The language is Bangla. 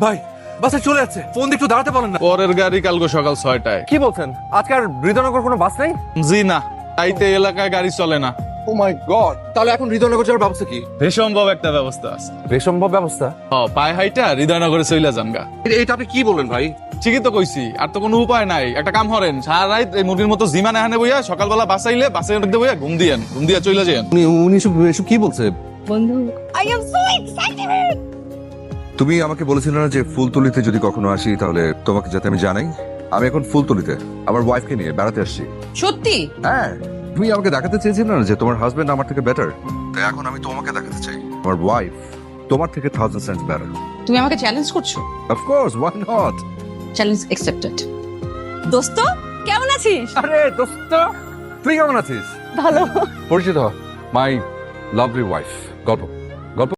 ভাই বাসে চলে যাচ্ছে, ফোন দিয়ে একটু দাঁড়াতে পারেন না? পরের গাড়ি কালকে সকাল 6টায়। কি বলছেন? আজকে আর হৃদয়নগর কোনো বাস নেই? জি না, তাইতে এলাকায় গাড়ি চলে না। ও মাই গড, তাহলে এখন হৃদয়নগর যাওয়ার ব্যবস্থা কি? বেসম্ভব একটা ব্যবস্থা আছে। বেসম্ভব ব্যবস্থা? পায়ে হাইটা হৃদয়নগরে চইলা যানগা। এটা আপনি কি বলেন ভাই? ঠিকই তো কইছি, আর তো কোনো উপায় নাই। একটা কাম করেন, সারা রাত এই মুরগির মতো জিমানে হানে বইয়া সকালবেলা বাসাইলে বাসের মধ্যে বইয়া ঘুম দিয়া চইলা যান। উনি এসব কি বলছে? বন্ধু, আই এম সো এক্সাইটেড। তুমি আমাকে বলেছিলে না যে ফুলতলিতে যদি কখনো আসি তাহলে তোমাকে যাতে আমি জানাই। আমি এখন ফুলতলিতে আমার ওয়াইফকে নিয়ে বেড়াতে আসছি। সত্যি? হ্যাঁ, তুমি আমাকে দেখাতে চেয়েছিলে না যে তোমার হাজবেন্ড আমার থেকে বেটার, তাই এখন আমি তোমাকে দেখাতে চাই আমার ওয়াইফ তোমার থেকে 1000 সেন্টস বেটার। তুমি আমাকে চ্যালেঞ্জ করছো? Of course, why not. Challenge accepted. দোস্ত, কেমন আছিস? আরে দোস্ত, তুই কেমন আছিস? ভালো। পরিচিত মাই লাভলি ওয়াইফ। গল্প